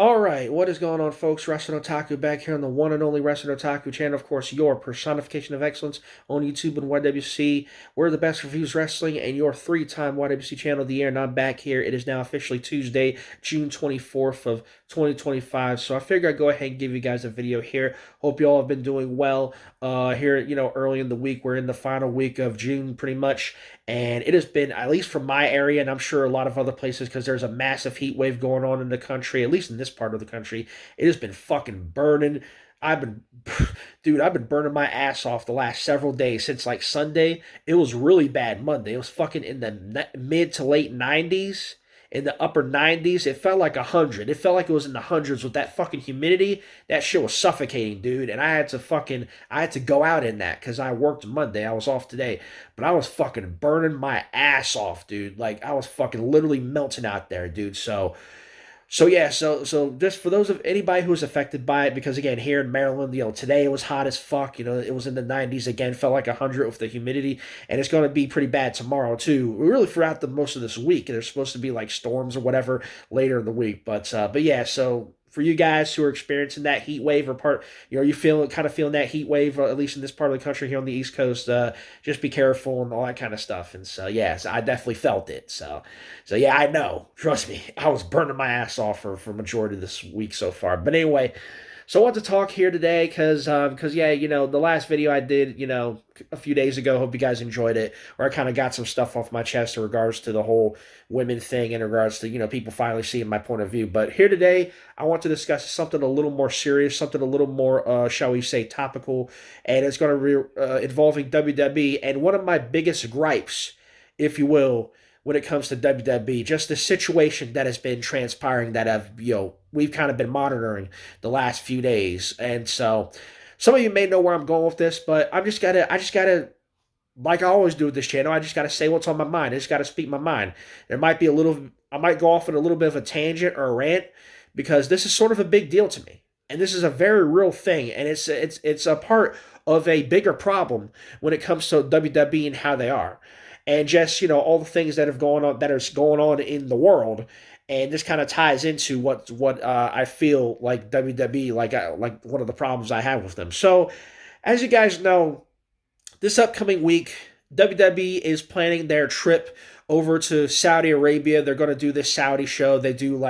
All right, what is going on, folks? Wrestling Otaku back here on the one and only Wrestling Otaku channel. Of course, your personification of excellence on YouTube and YWC. We're the best reviews wrestling and your three-time YWC channel of the year. And I'm back here. It is now officially Tuesday, June 24th of 2025. So I figured I'd go ahead and give you guys a video here. Hope you all have been doing well here, early in the week. We're in the final week of June pretty much. And it has been, at least from my area, and I'm sure a lot of other places, because there's a massive heat wave going on in the country, at least in this part of the country, it has been fucking burning. I've been, dude, I've been burning my ass off the last several days since like Sunday. It was really bad Monday. It was fucking in the mid to late 90s, in the upper 90s. It felt like 100. It felt like it was in the hundreds with that fucking humidity. That shit was suffocating, dude. And I had to go out in that because I worked Monday. I was off today. But I was fucking burning my ass off, dude. Like, I was fucking literally melting out there, dude. So just for those of anybody who was affected by it, because again, here in Maryland, today it was hot as fuck. It was in the 90s again, felt like 100 with the humidity, and it's going to be pretty bad tomorrow too. We really throughout the most of this week, and there's supposed to be like storms or whatever later in the week. But yeah, so for you guys who are experiencing that heat wave or you feeling that heat wave, at least in this part of the country here on the East Coast, just be careful and all that kind of stuff. And so, yes, I definitely felt it. So yeah, I know. Trust me, I was burning my ass off for majority of this week so far. But anyway, so I want to talk here today because yeah, the last video I did, a few days ago, hope you guys enjoyed it, where I kind of got some stuff off my chest in regards to the whole women thing, in regards to, people finally seeing my point of view. But here today, I want to discuss something a little more serious, something a little more, shall we say, topical, and it's going to be involving WWE, and one of my biggest gripes, if you will, when it comes to WWE, just the situation that has been transpiring that we've kind of been monitoring the last few days. And so some of you may know where I'm going with this, but I just gotta, like I always do with this channel, I just gotta say what's on my mind. I just gotta speak my mind. I might go off on a little bit of a tangent or a rant, because this is sort of a big deal to me. And this is a very real thing, and it's a part of a bigger problem when it comes to WWE and how they are. And just, all the things that is going on in the world. And this kind of ties into what I feel like WWE, like one of the problems I have with them. So, as you guys know, this upcoming week, WWE is planning their trip over to Saudi Arabia. They're going to do this Saudi show. They do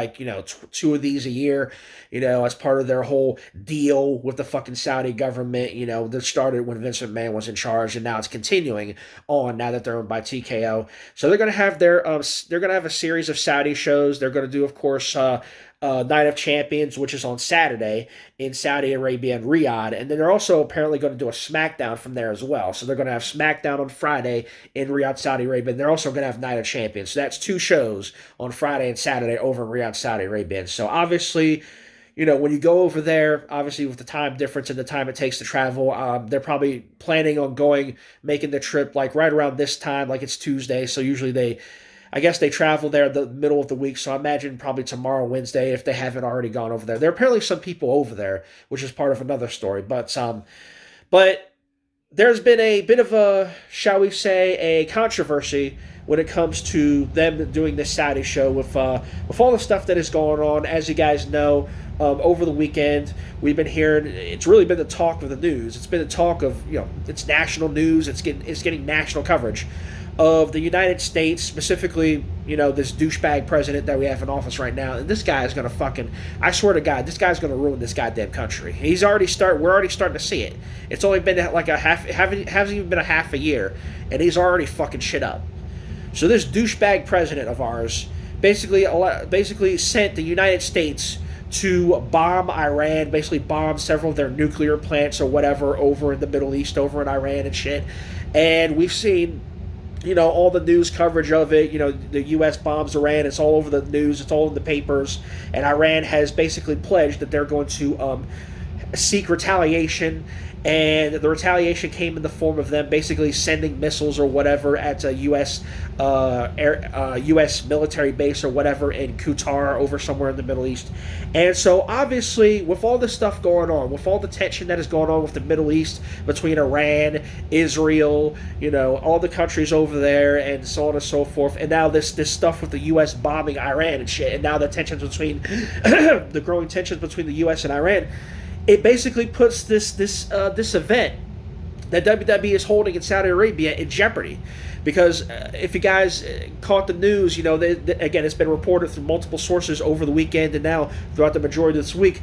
two of these a year, as part of their whole deal with the fucking Saudi government. That started when Vince McMahon was in charge, and now it's continuing on now that they're owned by TKO. So they're going to have a series of Saudi shows. They're going to do, of course, Night of Champions, which is on Saturday in Saudi Arabia and Riyadh. And then they're also apparently going to do a SmackDown from there as well. So they're going to have SmackDown on Friday in Riyadh, Saudi Arabia. And they're also going to have Night of Champions. So that's two shows on Friday and Saturday over in Riyadh, Saudi Arabia. And so obviously, when you go over there, obviously with the time difference and the time it takes to travel, they're probably planning on making the trip like right around this time, like it's Tuesday. So usually I guess they travel there the middle of the week, so I imagine probably tomorrow, Wednesday, if they haven't already gone over there. There are apparently some people over there, which is part of another story. But there's been a bit of a, shall we say, a controversy when it comes to them doing this Saudi show with all the stuff that is going on. As you guys know, over the weekend, we've been hearing, it's really been the talk of the news. It's been the talk of, it's national news. It's getting national coverage of the United States, specifically, this douchebag president that we have in office right now. And this guy is going to I swear to God, this guy's going to ruin this goddamn country. We're already starting to see it. It's only been like hasn't even been a half a year, and he's already fucking shit up. So this douchebag president of ours basically sent the United States to bomb Iran, basically bomb several of their nuclear plants or whatever over in the Middle East, over in Iran and shit. And we've seen all the news coverage of it. The U.S. bombs Iran. It's all over the news. It's all in the papers. And Iran has basically pledged that they're going to seek retaliation, and the retaliation came in the form of them basically sending missiles or whatever at a U.S. military base or whatever in Qatar over somewhere in the Middle East. And so obviously, with all this stuff going on, with all the tension that is going on with the Middle East between Iran, Israel, all the countries over there, and so on and so forth, and now this stuff with the U.S. bombing Iran and shit, and now the tensions between the growing tensions between the U.S. and Iran, it basically puts this event that WWE is holding in Saudi Arabia in jeopardy. Because if you guys caught the news, again, it's been reported through multiple sources over the weekend and now throughout the majority of this week.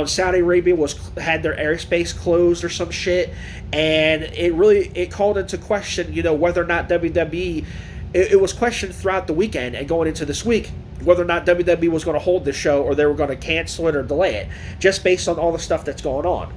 Saudi Arabia had their airspace closed or some shit, and it called into question, whether or not WWE. It was questioned throughout the weekend and going into this week whether or not WWE was going to hold this show or they were going to cancel it or delay it, just based on all the stuff that's going on.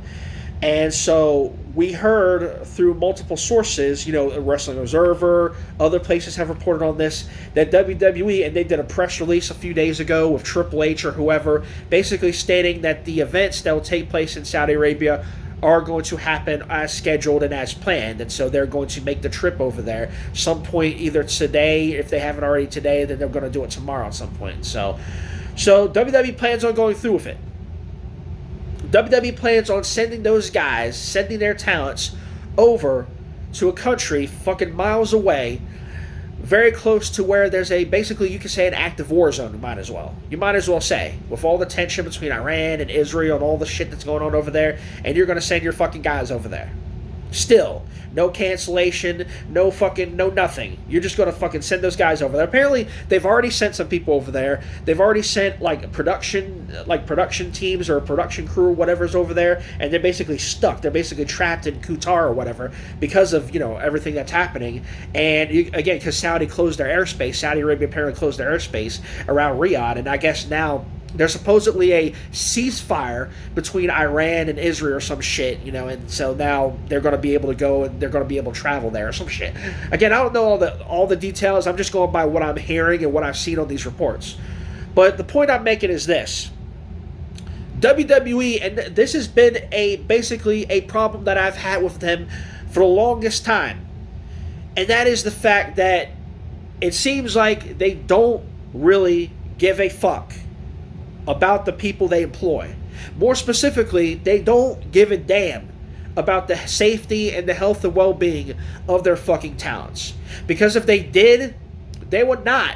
And so we heard through multiple sources, Wrestling Observer, other places have reported on this, that WWE, and they did a press release a few days ago with Triple H or whoever, basically stating that the events that will take place in Saudi Arabia are going to happen as scheduled and as planned. And so they're going to make the trip over there some point, either today, if they haven't already today, then they're going to do it tomorrow at some point. So WWE plans on going through with it. WWE plans on sending their talents over to a country fucking miles away, very close to where there's basically you could say an active war zone. You might as well say, with all the tension between Iran and Israel and all the shit that's going on over there, and you're going to send your fucking guys over there. Still, no cancellation, no nothing. You're just going to fucking send those guys over there. Apparently, they've already sent some people over there. They've already sent production teams or a production crew or whatever's over there, and they're basically stuck. They're basically trapped in Qatar or whatever because of everything that's happening. And again, because Saudi Arabia apparently closed their airspace around Riyadh, and I guess now there's supposedly a ceasefire between Iran and Israel or some shit, and so now they're going to be able to go and they're going to be able to travel there or some shit. Again, I don't know all the details. I'm just going by what I'm hearing and what I've seen on these reports. But the point I'm making is this. WWE, and this has been basically a problem that I've had with them for the longest time, and that is the fact that it seems like they don't really give a fuck about the people they employ. More specifically, they don't give a damn about the safety and the health and well-being of their fucking talents. Because if they did, they would not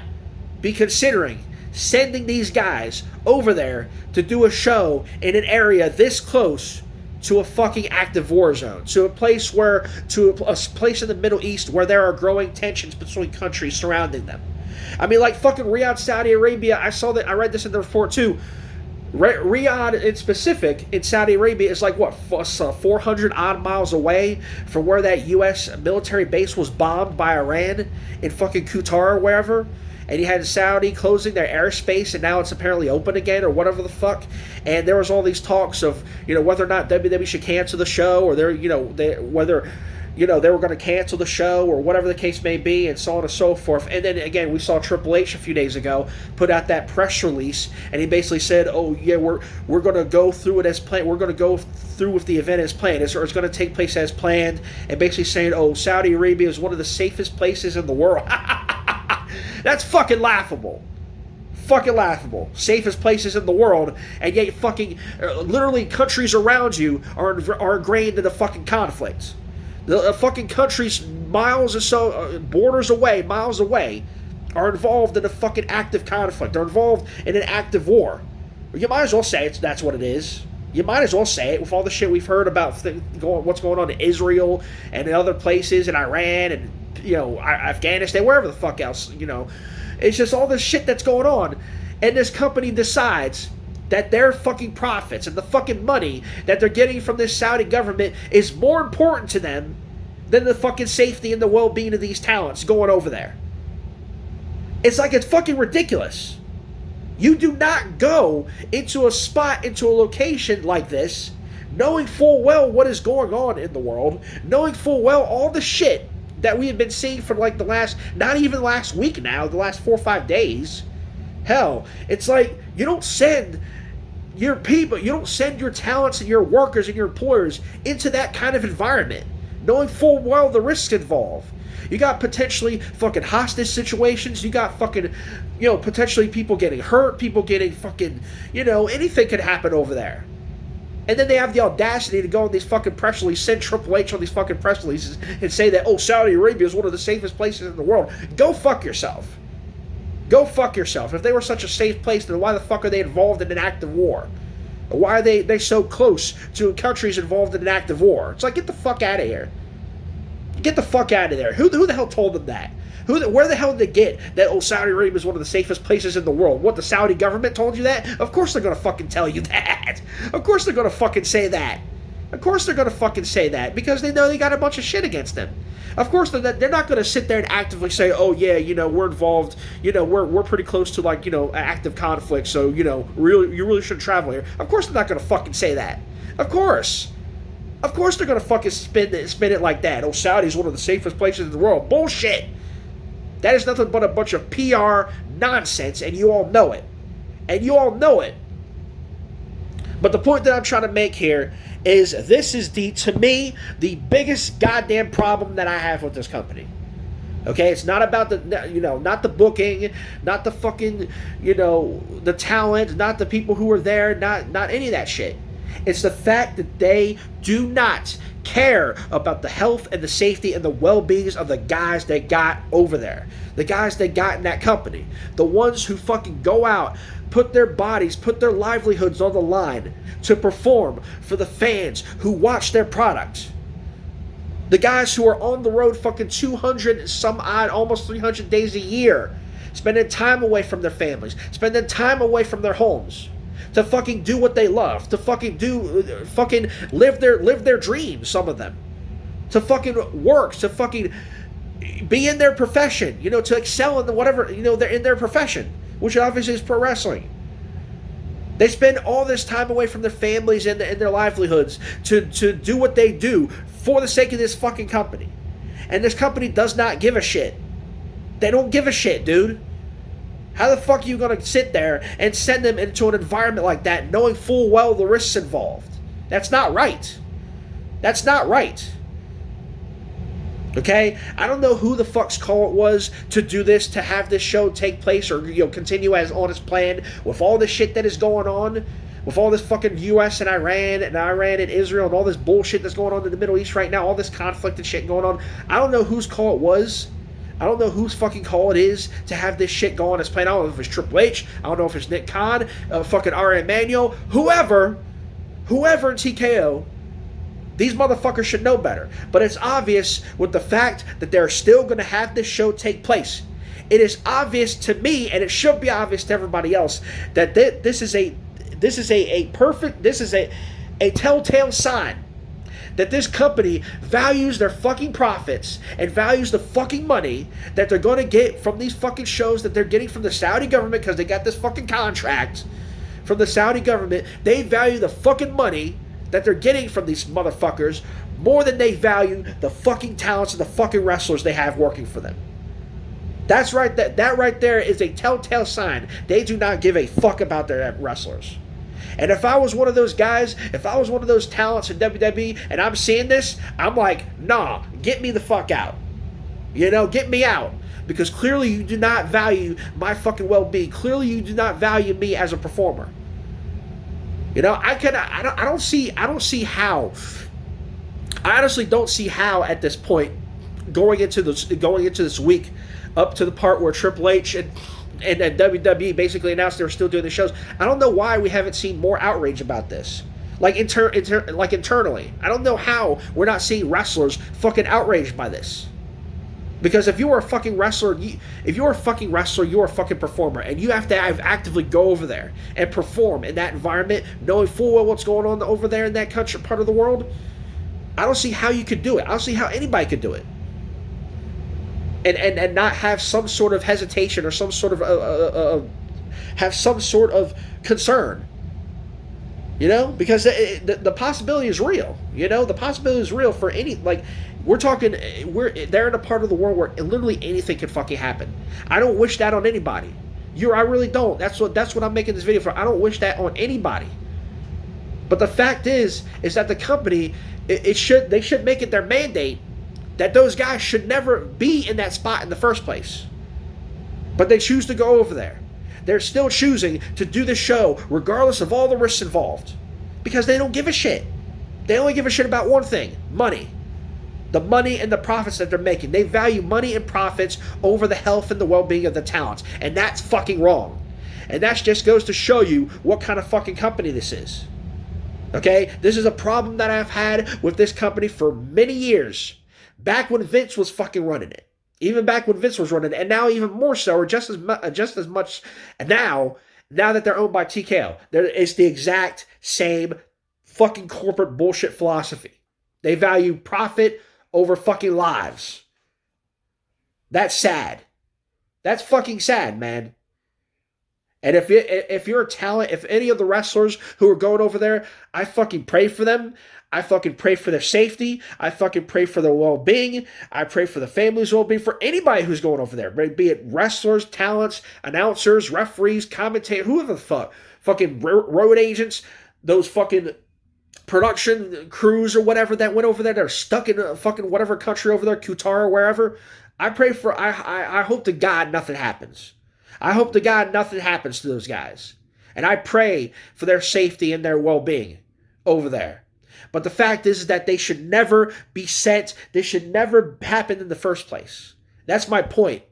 be considering sending these guys over there to do a show in an area this close to a fucking active war zone, to a place in the Middle East where there are growing tensions between countries surrounding them. I mean, like fucking Riyadh, Saudi Arabia, I read this in the report too. Riyadh in specific, in Saudi Arabia, is like, 400 odd miles away from where that U.S. military base was bombed by Iran in fucking Qatar or wherever. And you had Saudi closing their airspace, and now it's apparently open again, or whatever the fuck. And there was all these talks of, whether or not WWE should cancel the show, or whether they were going to cancel the show or whatever the case may be, and so on and so forth. And then again, we saw Triple H a few days ago put out that press release, and he basically said, "Oh yeah, we're going to go through it as planned. We're going to go through with the event as planned. It's going to take place as planned." And basically saying, "Oh, Saudi Arabia is one of the safest places in the world." That's fucking laughable. Fucking laughable. Safest places in the world, and yet fucking literally countries around you are ingrained in the fucking conflict. The fucking countries miles away, are involved in a fucking active conflict. They're involved in an active war. You might as well say that's what it is. You might as well say it with all the shit we've heard about what's going on in Israel and in other places, in Iran and Afghanistan, wherever the fuck else. It's just all this shit that's going on, and this company decides that their fucking profits and the fucking money that they're getting from this Saudi government is more important to them than the fucking safety and the well-being of these talents going over there. It's fucking ridiculous. You do not go into a location like this, knowing full well what is going on in the world, knowing full well all the shit that we have been seeing for not even last week now, the last 4 or 5 days. Hell, it's like you don't send your people, you don't send your talents and your workers and your employers into that kind of environment, knowing full well the risks involved. You got potentially fucking hostage situations. You got fucking, potentially people getting hurt, people getting fucking, anything could happen over there. And then they have the audacity to go on these fucking press releases, send Triple H on these fucking press releases and say that, oh, Saudi Arabia is one of the safest places in the world. Go fuck yourself. Go fuck yourself. If they were such a safe place, then why the fuck are they involved in an active war? Why are they so close to countries involved in an active war? It's like, get the fuck out of here. Get the fuck out of there. Who the hell told them that? Where the hell did they get that, oh, Saudi Arabia is one of the safest places in the world? What, the Saudi government told you that? Of course they're going to fucking tell you that. Of course they're going to fucking say that. Of course they're going to fucking say that because they know they got a bunch of shit against them. Of course they're not going to sit there and actively say, oh, yeah, we're involved, we're pretty close to, like, active conflict, so, you really shouldn't travel here. Of course they're not going to fucking say that. Of course. Of course they're going to fucking spin it like that. Oh, Saudi's one of the safest places in the world. Bullshit. That is nothing but a bunch of PR nonsense, and you all know it. And you all know it. But the point that I'm trying to make here is this is, to me, the biggest goddamn problem that I have with this company. Okay, it's not about not the booking, not the fucking, the talent, not the people who are there, not any of that shit. It's the fact that they do not care about the health and the safety and the well-beings of the guys they got over there. The guys they got in that company. The ones who fucking go out, put their bodies, put their livelihoods on the line to perform for the fans who watch their product. The guys who are on the road fucking 200 and some odd, almost 300 days a year, spending time away from their families, spending time away from their homes, to fucking do what they love, to fucking live their dreams, some of them, to fucking work, to fucking be in their profession, to excel in whatever, they're in their profession, which obviously is pro wrestling. They spend all this time away from their families and their livelihoods to do what they do for the sake of this fucking company. And this company does not give a shit. They don't give a shit, dude. How the fuck are you going to sit there and send them into an environment like that knowing full well the risks involved? That's not right. That's not right. Okay? I don't know who the fuck's call it was to do this, to have this show take place or continue as on its plan with all the shit that is going on, with all this fucking US and Iran and Israel and all this bullshit that's going on in the Middle East right now, all this conflict and shit going on. I don't know whose call it was. I don't know whose fucking call it is to have this shit go on its plan. I don't know if it's Triple H. I don't know if it's Nick Khan, fucking Ari Emanuel, whoever in TKO. These motherfuckers should know better. But it's obvious with the fact that they're still going to have this show take place. It is obvious to me, and it should be obvious to everybody else, that this is a telltale sign that this company values their fucking profits and values the fucking money that they're going to get from these fucking shows that they're getting from the Saudi government because they got this fucking contract from the Saudi government. They value the fucking money that they're getting from these motherfuckers more than they value the fucking talents of the fucking wrestlers they have working for them. That's right. That right there is a telltale sign. They do not give a fuck about their wrestlers. And if I was one of those guys, if I was one of those talents in WWE and I'm seeing this, I'm like, nah, get me the fuck out. Get me out. Because clearly you do not value my fucking well-being. Clearly you do not value me as a performer. I don't see how. I honestly don't see how at this point, going into this week, up to the part where Triple H and WWE basically announced they were still doing the shows. I don't know why we haven't seen more outrage about this. Like internally. I don't know how we're not seeing wrestlers fucking outraged by this. Because if you are a fucking wrestler, you're a fucking performer, and you have to actively go over there and perform in that environment, knowing full well what's going on over there in that country, part of the world. I don't see how you could do it. I don't see how anybody could do it. And not have some sort of hesitation or some sort of have some sort of concern, because the possibility is real. The possibility is real for any, like, they're in a part of the world where literally anything can fucking happen. I don't wish that on anybody. I really don't. That's what I'm making this video for. I don't wish that on anybody. But the fact is that the company, they should make it their mandate that those guys should never be in that spot in the first place. But they choose to go over there. They're still choosing to do the show regardless of all the risks involved. Because they don't give a shit. They only give a shit about one thing: money. The money and the profits that they're making. They value money and profits over the health and the well-being of the talents. And that's fucking wrong. And that just goes to show you what kind of fucking company this is. Okay? This is a problem that I've had with this company for many years. Back when Vince was fucking running it. Even back when Vince was running it. And now even more so, or just as much now that they're owned by TKO. It's the exact same fucking corporate bullshit philosophy. They value profit over fucking lives. That's sad. That's fucking sad, man. And if you're a talent, if any of the wrestlers who are going over there, I fucking pray for them. I fucking pray for their safety. I fucking pray for their well-being. I pray for the family's well-being, for anybody who's going over there. Be it wrestlers, talents, announcers, referees, commentators, whoever the fuck. Fucking road agents, those fucking production crews or whatever that went over there. They're stuck in a fucking whatever country over there, Qatar or wherever. I hope to God nothing happens. I hope to God nothing happens to those guys. And I pray for their safety and their well-being over there. But the fact is that they should never be sent. This should never happen in the first place. That's my point.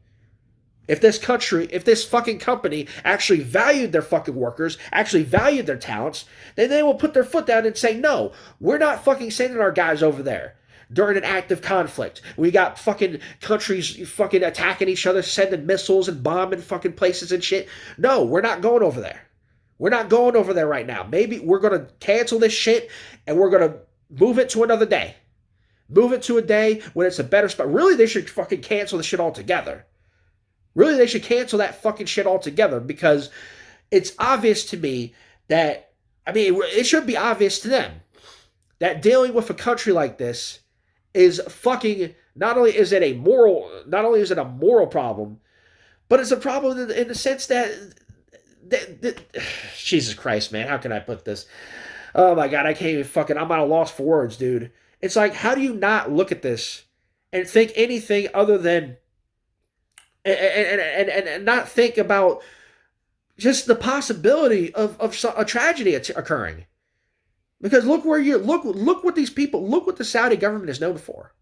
If this fucking company actually valued their fucking workers, actually valued their talents, then they will put their foot down and say, no, we're not fucking sending our guys over there during an active conflict. We got fucking countries fucking attacking each other, sending missiles and bombing fucking places and shit. No, we're not going over there. We're not going over there right now. Maybe we're going to cancel this shit and we're going to move it to another day. Move it to a day when it's a better spot. Really, they should fucking cancel the shit altogether. Really, they should cancel that fucking shit altogether, because it's obvious to me that, it should be obvious to them that dealing with a country like this is fucking, not only is it a moral problem, but it's a problem in the sense that Jesus Christ, man, how can I put this? Oh my God, I can't even fucking, I'm at a loss for words, dude. It's like, how do you not look at this and think anything other than and not think about just the possibility of a tragedy occurring? Because look what these people, look what the Saudi government is known for.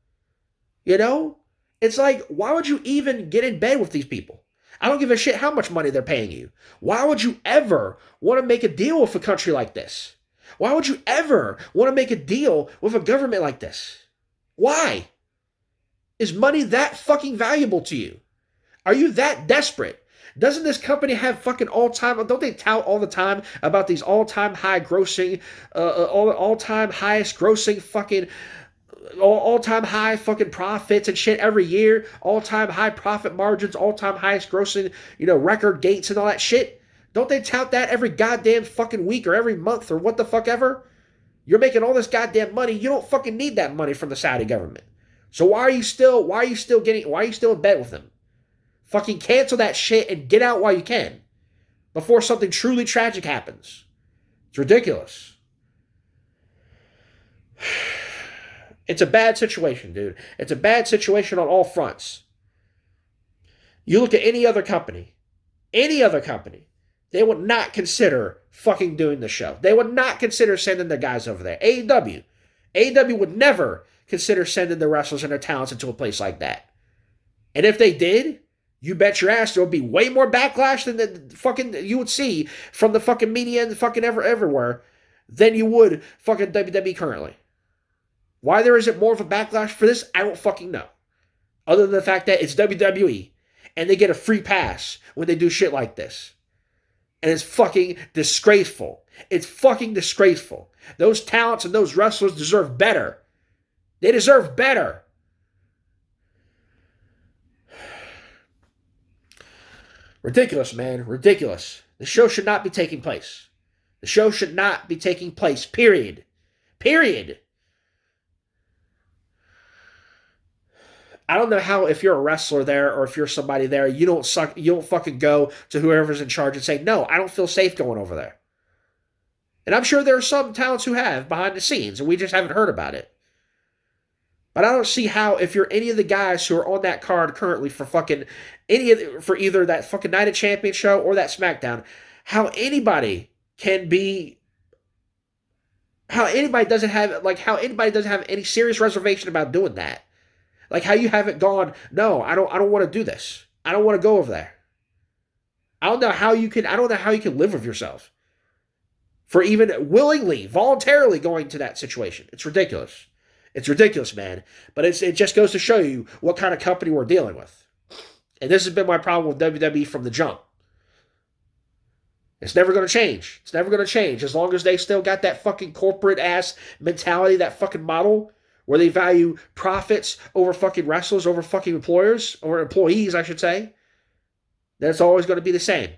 You know? It's like, why would you even get in bed with these people? I don't give a shit how much money they're paying you. Why would you ever want to make a deal with a country like this? Why would you ever want to make a deal with a government like this? Why? Is money that fucking valuable to you? Are you that desperate? Doesn't this company have fucking all-time, don't they tout all the time about these all-time high grossing, all-time highest grossing fucking, all-time high fucking profits and shit every year, all-time high profit margins, all-time highest grossing, record gates and all that shit? Don't they tout that every goddamn fucking week or every month or what the fuck ever? You're making all this goddamn money. You don't fucking need that money from the Saudi government. So why are you still in bed with them? Fucking cancel that shit and get out while you can, before something truly tragic happens. It's ridiculous. It's a bad situation, dude. It's a bad situation on all fronts. You look at any other company, they would not consider fucking doing the show. They would not consider sending their guys over there. AEW would never consider sending their wrestlers and their talents into a place like that. And if they did, you bet your ass there would be way more backlash than the fucking you would see from the fucking media and fucking everywhere than you would fucking WWE currently. Why there isn't more of a backlash for this, I don't fucking know. Other than the fact that it's WWE and they get a free pass when they do shit like this. And it's fucking disgraceful. It's fucking disgraceful. Those talents and those wrestlers deserve better. They deserve better. Ridiculous, man. Ridiculous. The show should not be taking place. The show should not be taking place. Period. Period. I don't know how, if you're a wrestler there or if you're somebody there, you don't fucking go to whoever's in charge and say, no, I don't feel safe going over there. And I'm sure there are some talents who have behind the scenes, and we just haven't heard about it. But I don't see how, if you're any of the guys who are on that card currently for fucking for either that fucking Night of Champions show or that SmackDown, how anybody can be, how anybody doesn't have any serious reservation about doing that. Like how you haven't gone, no, I don't want to do this. I don't want to go over there. I don't know how you can live with yourself for even willingly, voluntarily going to that situation. It's ridiculous. It's ridiculous, man. But it just goes to show you what kind of company we're dealing with. And this has been my problem with WWE from the jump. It's never going to change. It's never going to change as long as they still got that fucking corporate ass mentality, that fucking model where they value profits over fucking wrestlers, over fucking employers, or employees, I should say. Then it's always going to be the same.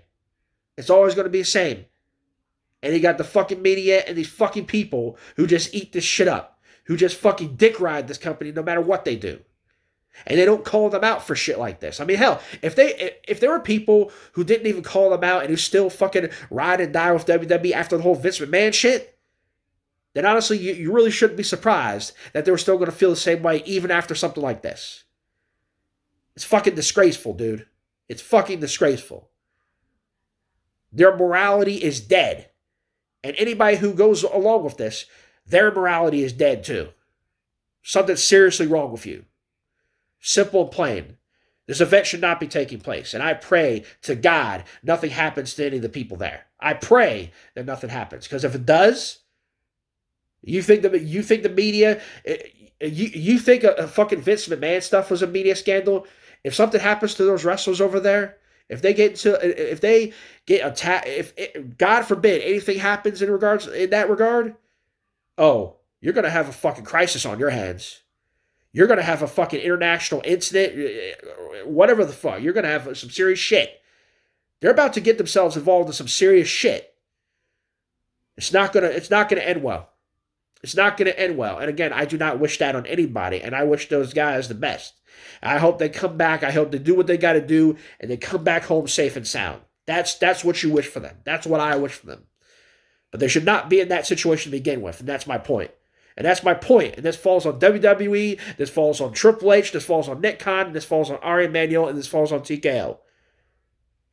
It's always going to be the same. And you got the fucking media and these fucking people who just eat this shit up, who just fucking dick ride this company no matter what they do. And they don't call them out for shit like this. I mean, hell, if there were people who didn't even call them out and who still fucking ride and die with WWE after the whole Vince McMahon shit, then honestly, you really shouldn't be surprised that they were still going to feel the same way even after something like this. It's fucking disgraceful, dude. It's fucking disgraceful. Their morality is dead. And anybody who goes along with this, their morality is dead too. Something's seriously wrong with you. Simple and plain. This event should not be taking place. And I pray to God nothing happens to any of the people there. I pray that nothing happens. Because if it does, you think the media, you think a fucking Vince McMahon stuff was a media scandal? If something happens to those wrestlers over there, if they get attacked, if God forbid anything happens in that regard, oh, you're gonna have a fucking crisis on your hands. You're gonna have a fucking international incident, whatever the fuck. You're gonna have some serious shit. They're about to get themselves involved in some serious shit. It's not gonna end well. It's not gonna end well. And again, I do not wish that on anybody, and I wish those guys the best. I hope they come back. I hope they do what they got to do, and they come back home safe and sound. That's what you wish for them. That's what I wish for them. But they should not be in that situation to begin with, and that's my point. And that's my point. And this falls on WWE, this falls on Triple H, this falls on Nick Khan, this falls on Ari Emanuel, and this falls on TKO.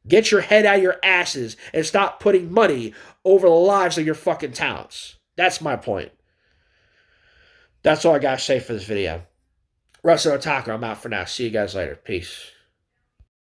Get your head out of your asses and stop putting money over the lives of your fucking talents. That's my point. That's all I got to say for this video. Russell Otaku, I'm out for now. See you guys later. Peace.